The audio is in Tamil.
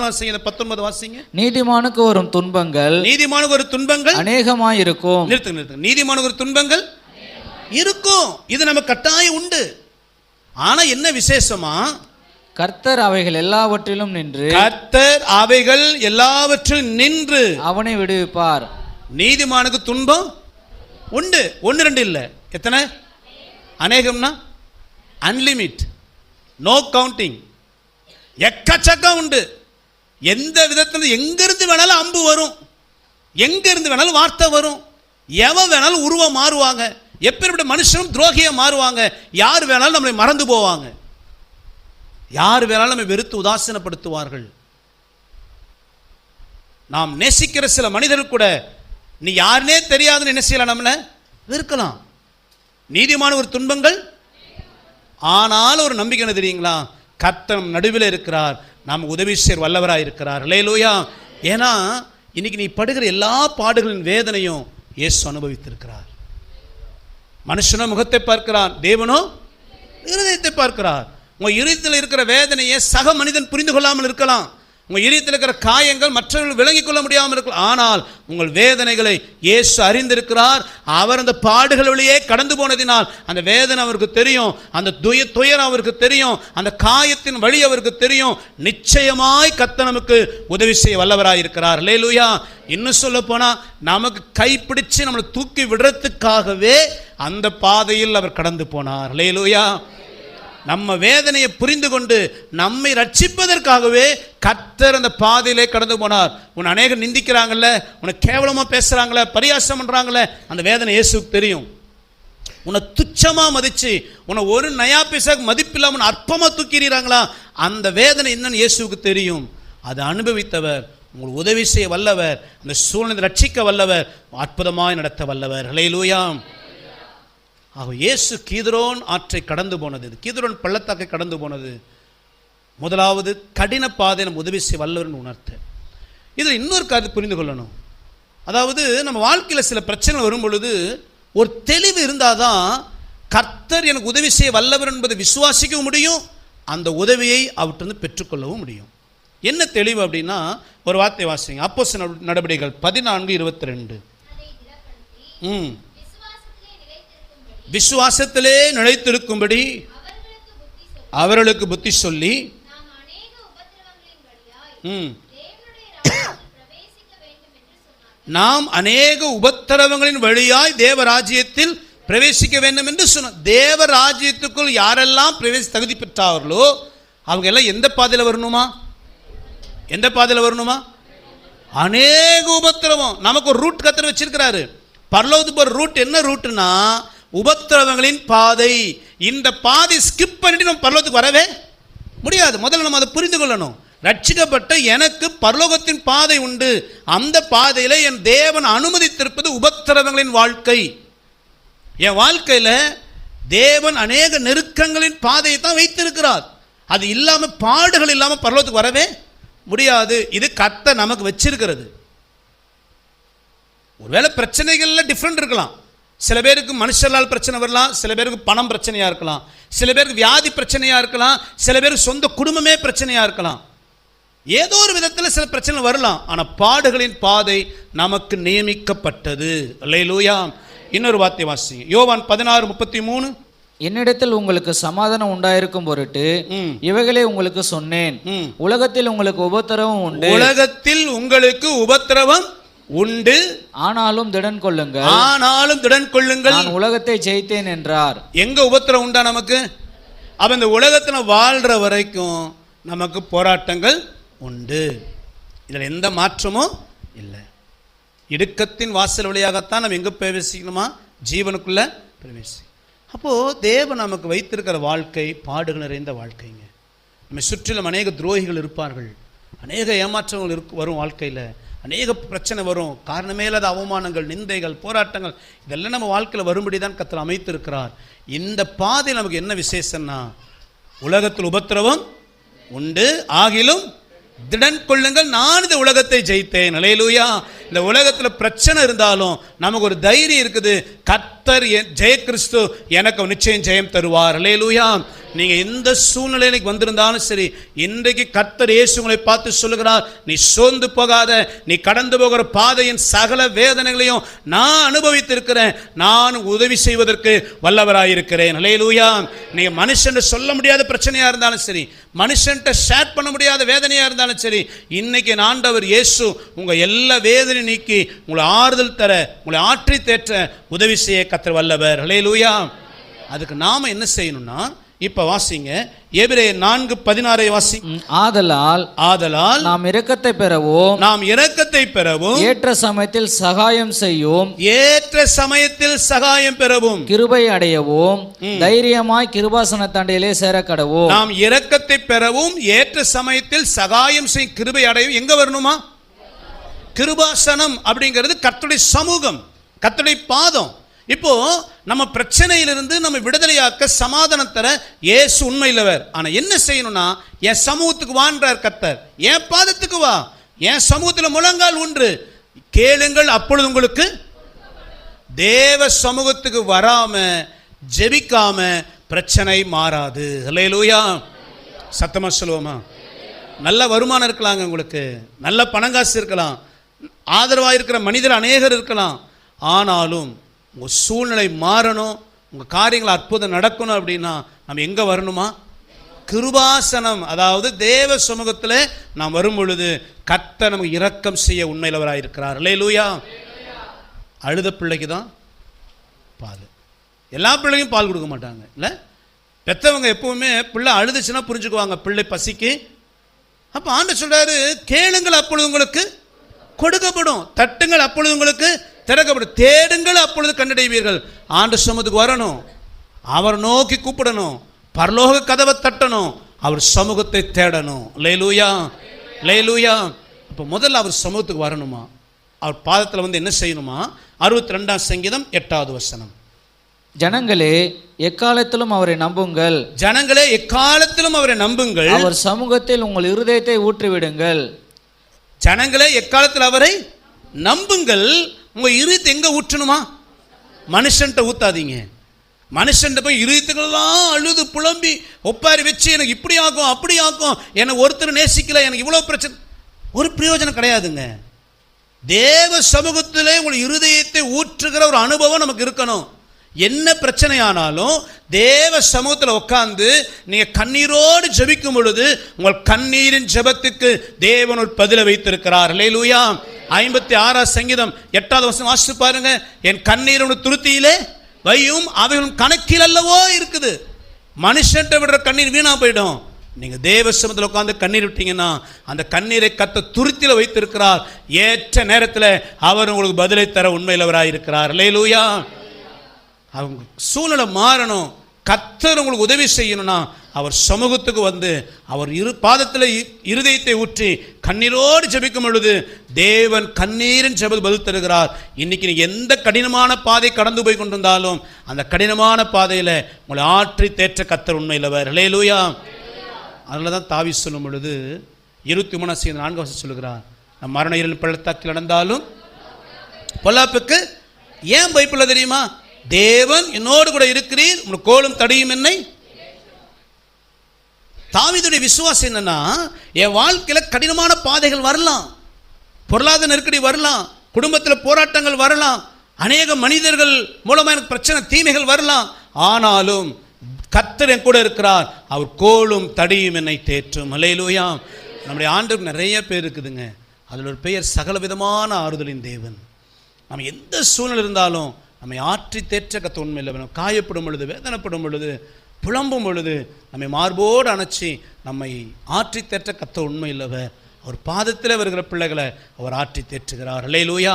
4 வாசிங்க, 19 வாசிங்க. நீதிமானுக்கு வரும் துன்பங்கள் அநேகமாயிருக்கும். நிறுத்துங்க. நீதிமானுக்கு ஒரு துன்பங்கள் இருக்கும், இது நமக்கு கட்டாயம் உண்டு. ஆனா என்ன விசேஷமா, கர்த்தர் அவைகள் எல்லாவற்றிலும் நின்று அவனை விடுவிப்பார். நீதிமானுக்கு துன்பம் உண்டு, 1 2 இல்ல, எத்தனை? அநேகம்னா அன்லிமிட், நோ கவுண்டிங், எக்கச்சக்கம் உண்டு. எந்த விதத்தில் எங்கிருந்து வேணாலும் அம்பு வரும், எங்க இருந்து வேணாலும் வார்த்தை வரும், எவன் வேணாலும் உருவம் மாறுவாங்க, எப்பேற்பட்ட மனுஷனும் துரோகியா மாறுவாங்க, யார் வேணாலும் நம்மளை மறந்து போவாங்க, யார் வேணாலும் நம்மை வெறுத்து உதாசீனப்படுத்துவார்கள். நாம் நேசிக்கிற சில மனிதர்கள் கூட நீ யாருனே தெரியாதுன்னு என்ன செய்யலாம், நம்மளை வெறுக்கலாம். நீதிமான ஒரு துன்பங்கள், ஆனால் ஒரு நம்பிக்கை என்ன தெரியுங்களா, கர்த்தர் நடுவில் இருக்கிறார், நாம் உதவி செய்ய வல்லவராக இருக்கிறார். அல்லேலூயா. ஏன்னா இன்னைக்கு நீ படுகிற எல்லா பாடுகளின் வேதனையும் இயேசு அனுபவித்திருக்கிறார். மனுஷனோ முகத்தை பார்க்கிறான், தேவனோ இருதயத்தை பார்க்கிறார். உங்கள் இருதயத்தில் இருக்கிற வேதனையை சக மனிதன் புரிந்து கொள்ளாமல் இருக்கலாம், உங்கள் இதயத்தில் இருக்கிற காயங்கள் மற்றவர்கள் விளங்கிக் கொள்ள முடியாமல் இருக்கலாம், ஆனால் உங்கள் வேதனைகளை இயேசு அறிந்திருக்கிறார். அவர் அந்த பாடுகள் வழியே கடந்து போனதினால் அந்த வேதனை அவருக்கு தெரியும், அந்த துயரம் அவருக்கு தெரியும், அந்த காயத்தின் வழி அவருக்கு தெரியும். நிச்சயமாய் கர்த்தர் நமக்கு உதவி செய்ய வல்லவராய் இருக்கிறார். அல்லேலூயா. இன்னும் சொல்ல போனா நமக்கு கைப்பிடிச்சு நம்மளை தூக்கி விடுறதுக்காகவே அந்த பாதையில் அவர் கடந்து போனார். அல்லேலூயா. நம்ம வேதனையை புரிந்து கொண்டு நம்மை ரட்சிப்பதற்காகவே கர்த்தர் அந்த பாதையிலே கடந்து போனார். உன்னை அநேகர் நிந்திக்கிறாங்கல்ல, உன்னை கேவலமா பேசுறாங்களே, பரியாசம் பண்றாங்களே, அந்த வேதனை இயேசுவுக்கு தெரியும். உன்னை துச்சமா மதிச்சு உன்னை ஒரு நயா பைசாக்கு மதிப்பில்லாமல் அற்பமா தூக்கிறாங்களா, அந்த வேதனை என்னன்னு இயேசுவுக்கு தெரியும். அதை அனுபவித்தவர், உங்களுக்கு உதவி செய்ய வல்லவர், அந்த சூழ்நிலை ரட்சிக்க வல்லவர், அற்புதமாய் நடத்த வல்லவர். அல்லேலூயா. ஆக இயேசு கீதரோன் ஆற்றை கடந்து போனது, கீதரோன் பள்ளத்தாக்கை கடந்து போனது. முதலாவது கடின பாதை நம்ம உதவி செய்ய வல்லவர்னு உணர்த்த. இதில் இன்னொரு கருத்து புரிந்து கொள்ளணும். அதாவது நம்ம வாழ்க்கையில் சில பிரச்சனைகள் வரும் பொழுது ஒரு தெளிவு இருந்தால் தான் கர்த்தர் எனக்கு உதவி செய்ய வல்லவர் என்பதை விசுவாசிக்கவும் முடியும், அந்த உதவியை அவற்றிலிருந்து பெற்றுக்கொள்ளவும் முடியும். என்ன தெளிவு அப்படின்னா, ஒரு வார்த்தை வாசிங்க, அப்போஸ்தலர் நடபடிகள் 14:22. விசுவாசத்திலே நிலைத்திருக்கும்படி அவர்களுக்கு புத்தி சொல்லி நாம் அநேக உபத்திரவங்களின் வழியாய் தேவராஜ்யத்தில் பிரவேசிக்க வேண்டும் என்று சொன்ன. தேவராஜ்யத்துக்குள் யாரெல்லாம் தகுதி பெற்றார்களோ அவங்க எல்லாம் எந்த பாதையில் வரணுமா, எந்த பாதையில் வரணுமா? அநேக உபத்திரவம். நமக்கு ஒரு ரூட் கர்த்தர் வச்சிருக்கிறாரு. பரலோகத்துக்கு போற ரூட் என்ன ரூட்னா, உபத்திரவங்களின் பாதை. இந்த பாதை ஸ்கிப் பண்ணிட்டு நம்ம பரலோகத்துக்கு வரவே முடியாது. முதல்ல நம்ம அதை புரிந்து கொள்ளணும். ரட்சிக்கப்பட்ட எனக்கு பரலோகத்தின் பாதை உண்டு, அந்த பாதையில என் தேவன் அனுமதித்திருப்பது உபத்திரவங்களின் வாழ்க்கை. என் வாழ்க்கையில தேவன் அநேக நெருக்கங்களின் பாதையை தான் வைத்திருக்கிறார். அது இல்லாம, பாடுகள் இல்லாம பரலோகத்துக்கு வரவே முடியாது. இது கர்த்தர் நமக்கு வச்சிருக்கிறது. ஒருவேளை பிரச்சனைகள்ல டிஃப்ரெண்ட் இருக்கலாம். சில பேருக்கு மனுஷரால் பிரச்சனை வரலாம், சில பேருக்கு பணம் பிரச்சனையா இருக்கலாம், சில பேருக்கு வியாதி பிரச்சனையா இருக்கலாம், சில பேருக்கு சொந்த குடும்பமே பிரச்சனையா இருக்கலாம். ஏதோ ஒரு விதத்தில் சில பிரச்சனை வரலாம். ஆனா பாடுகளின் பாதை நமக்கு நியமிக்கப்பட்டது. அல்லேலூயா. இன்னொரு வார்த்தை வாசிங்க, யோவான் 16:33. என்னிடத்தில் உங்களுக்கு சமாதானம் உண்டாயிருக்கும் பொருட்டு இவைகளை உங்களுக்கு சொன்னேன். உலகத்தில் உங்களுக்கு உபத்திரவம் உண்டு, உலகத்தில் உங்களுக்கு உபத்திரவம் உண்டு, ஆனாலும் திடன் கொள்ளுங்கள், ஆனாலும் திடன் கொள்ளுங்கள், நான் உலகத்தை ஜெயித்தேன் என்றார். எங்க உபத்திரம் உண்டா நமக்கு? அப்ப இந்த உலகத்தில் வாழ்ற வரைக்கும் நமக்கு போராட்டங்கள் உண்டு, இதில் எந்த மாற்றமும் இல்லை. இடுக்கத்தின் வாசல் வழியாகத்தான் நம்ம எங்க பிரவேசிக்கணுமா? ஜீவனுக்குள்ள பிரவேசி. அப்போ தேவன் நமக்கு வைத்திருக்கிற வாழ்க்கை பாடுகள் நிறைந்த வாழ்க்கைங்க. நம்ம சுற்றிலும் அநேக துரோகிகள் இருப்பார்கள், அநேக ஏமாற்றங்கள் வரும், வாழ்க்கையில் அநேக பிரச்சனை வரும், காரணமே இல்லாத அவமானங்கள், நிந்தைகள், போராட்டங்கள், இதெல்லாம் நம்ம வாழ்க்கையில் வரும்படி தான் கர்த்தர் அமைத்திருக்கிறார். இந்த பாதை நமக்கு என்ன விசேஷம்னா, உலகத்தில் உபத்திரவம் உண்டு, ஆகிலும் திடன் கொள்ளுங்கள், நான் இந்த உலகத்தை ஜெயித்தேன். அல்லேலூயா. இந்த உலகத்தில் பிரச்சனை இருந்தாலும் நமக்கு ஒரு தைரியம் இருக்குது. கர்த்தர் ஜெய கிறிஸ்து எனக்கு நிச்சயம் ஜெயம் தருவார். அல்லேலூயா. நீங்க எந்த சூழ்நிலைக்கு வந்திருந்தாலும் சரி, இன்றைக்கு கர்த்தர் இயேசு உங்களை பார்த்து சொல்லுகிறார், நீ சோர்ந்து போகாத. நீ கடந்து போகிற பாதையின் சகல வேதனைகளையும் நான் அனுபவித்திருக்கிறேன். நான் உதவி செய்வதற்கு வல்லவராயிருக்கிறேன். அல்லேலூயா. நீங்க மனுஷன் சொல்ல முடியாத பிரச்சனையா இருந்தாலும் சரி, மனுஷன்ட்ட ஷேர் பண்ண முடியாத வேதனையா இருந்தாலும் சரி, இன்னைக்கு ஆண்டவர் இயேசு உங்க எல்லா வேதனை நீக்கி உங்களை ஆறுதல் தர, உங்களை ஆற்றி தேற்ற உதவி செய்ய கர்த்தர் வல்லவர். அல்லேலூயா. அதுக்கு நாம என்ன செய்யணும்னா, இப்ப வாசிங்க எபிரேயர் 4:16 வாசிங்க. ஆதலால் நாம் இரக்கத்தை பெறவும் ஏற்ற சமயத்தில் சகாயம் பெறவும் கிருபை அடையவும் தைரியமாய் கிருபாசனத்தண்டையிலே சேர கடவோம். நாம் இரக்கத்தை பெறவும் ஏற்ற சமயத்தில் சகாயம் செய்யும் கிருபை அடையவும் எங்க வரணுமா? கிருபாசனம் அப்படிங்கிறது கர்த்தருடைய சமூகம், கர்த்தருடைய பாதம். இப்போ நம்ம பிரச்சனையிலிருந்து நம்ம விடுதலையாக்க, சமாதானம் தர இயேசு உண்மையிலவர். ஆனா என்ன செய்யணும்னா, என் சமூகத்துக்கு வான்றார் கர்த்தர். என் பாதத்துக்கு வா, என் சமூகத்தில் முழங்கால் ஒன்று கேளுங்கள், அப்பொழுது உங்களுக்கு. தேவ சமூகத்துக்கு வராம ஜெபிக்காம பிரச்சனை மாறாது. அல்லேலூயா. சத்தமா சொல்லுவோமா? நல்ல வருமானம் இருக்கலாங்க, உங்களுக்கு நல்ல பணங்காசு இருக்கலாம், ஆதரவாக இருக்கிற மனிதர் அநேகர் இருக்கலாம். ஆனாலும் உங்கள் சூழ்நிலை மாறணும், உங்கள் காரியங்கள் அற்புதம் நடக்கணும் அப்படின்னா நம்ம எங்கே வரணுமா? கிருபாசனம், அதாவது தேவ சமூகத்தில் நாம் வரும் பொழுது கர்த்தர் நமக்கு இரக்கம் செய்ய உண்மையிலவராக இருக்கிறார். அல்லேலூயா. அழுத பிள்ளைக்கு தான் பால், எல்லா பிள்ளைக்கும் பால் கொடுக்க மாட்டாங்க இல்லை. பெற்றவங்க எப்பவுமே பிள்ளை அழுதுச்சுன்னா புரிஞ்சுக்குவாங்க பிள்ளை பசிக்கு. அப்போ ஆண்டவர் சொல்றாரு, கேளுங்கள் அப்பொழுது உங்களுக்கு கொடுக்கப்படும், தட்டுங்கள் அப்பொழுது உங்களுக்கு திறக்கப்படும், தேடுங்கள் அப்பொழுது கண்டடைவீர்கள். ஆண்டவர் சமூகத்துக்கு வரணும், அவர் நோக்கி கூப்பிடணும், பரலோக கதவை தட்டணும், அவர் சமூகத்தை தேடணும். அல்லேலூயா, அல்லேலூயா. இப்போ முதல்ல அவர் சமூகத்துக்கு வரணுமா, அவர் பாதத்தில் வந்து என்ன செய்யணுமா? 62ஆம் சங்கீதம் 8வது வசனம். ஜனங்களே எக்காலத்திலும் அவரை நம்புங்கள், ஜனங்களே எக்காலத்திலும் அவரை நம்புங்கள், அவர் சமூகத்தில் உங்கள் இருதயத்தை ஊற்றிவிடுங்கள். ஜனங்களே எக்காலத்தில் அவரை நம்புங்கள். உங்க இருதயத்தை எங்க ஊற்றணுமா? மனுஷன்ட்ட ஊத்தாதீங்க. மனுஷன்ட்ட போய் இருதயத்துக்கெல்லாம் அழுது புலம்பி ஒப்பாரி வச்சு எனக்கு இப்படி ஆகும் அப்படி ஆகும், என்னை ஒருத்தர் நேசிக்கல, எனக்கு இவ்வளோ பிரச்சனை, ஒரு பிரயோஜனம் கிடையாதுங்க. தேவ சமூகத்திலே உங்கள் இருதயத்தை ஊற்றுகிற ஒரு அனுபவம் நமக்கு இருக்கணும். என்ன பிரச்சனையானாலும் தேவ சமூகத்தில் உட்கார்ந்து நீங்க கண்ணீரோடு ஜெபிக்கும் பொழுது உங்கள் கண்ணீரின் ஜெபத்துக்கு தேவன் ஒரு பதிலை வைத்திருக்கிறார். அல்லேலூயா. 56ஆம் சங்கீதம் 8வது வசனம் வாசித்து பாருங்க. என் கண்ணீர் துருத்தியிலே வையும், அவைகளும் கணக்கில் அல்லவோ இருக்குது. மனுஷன்ட்ட விடுற கண்ணீர் வீணா போயிடும். நீங்க தேவ சமூகத்தில் உட்கார்ந்து கண்ணீர் விட்டீங்கன்னா அந்த கண்ணீரை கர்த்தர் துருத்தியில வைத்திருக்கிறார். ஏற்ற நேரத்தில் அவர் உங்களுக்கு பதிலை தர உண்மையிலவராக இருக்கிறார். அல்லேலூயா. அவங்க சூழ்நிலை மாறணும், கர்த்தர் உங்களுக்கு உதவி செய்யணும்னா அவர் சமூகத்துக்கு வந்து அவர் பாதத்தில் இருதயத்தை ஊற்றி கண்ணீரோடு ஜெபிக்கும் பொழுது தேவன் கண்ணீரின் ஜெபத்துக்கு பதில் தருகிறார். இன்னைக்கு நீங்க எந்த கடினமான பாதை கடந்து போய் கொண்டிருந்தாலும் அந்த கடினமான பாதையில் உங்களை ஆற்றி தேற்ற கர்த்தர் உண்மையிலவர். அல்லேலூயா. அதனால தான் தாவீது சொல்லும் பொழுது 23:4 வசனம் சொல்லுகிறார், நம் மரண இருளின் பள்ளத்தாக்கில் நடந்தாலும் பொல்லாப்புக்கு ஏன் பயப்படல தெரியுமா? தேவன் என்னோடு கூட இருக்கிறீர், உங்கள் கோலும் தடியும் என்னை. தாவீதுடைய விசுவாசம் என்னன்னா, என் வாழ்க்கையில் கடினமான பாதைகள் வரலாம், பொருளாதார நெருக்கடி வரலாம், குடும்பத்தில் போராட்டங்கள் வரலாம், அநேக மனிதர்கள் மூலமாக எனக்கு பிரச்சனை தீமைகள் வரலாம், ஆனாலும் கர்த்தர் என் கூட இருக்கிறார், அவர் கோலும் தடியும் என்னை தேற்றும். அல்லேலூயா. நம்முடைய ஆண்டவருக்கு நிறைய பேர் இருக்குதுங்க. அதில் ஒரு பெயர் சகல விதமான ஆறுதலின் தேவன். நம்ம எந்த சூழ்நிலை இருந்தாலும் நம்மை ஆற்றி தேற்ற கர்த்தர் உண்மையில் வேணும். காயப்படும் பொழுது, வேதனைப்படும் பொழுது, புலம்பும் பொழுது நம்மை மார்போடு அணைச்சி நம்மை ஆற்றி தேற்ற கர்த்தர் உண்மையில்லவர். அவர் பாதத்தில் வருகிற பிள்ளைகளை அவர் ஆற்றி தேற்றுகிறார். அல்லேலூயா.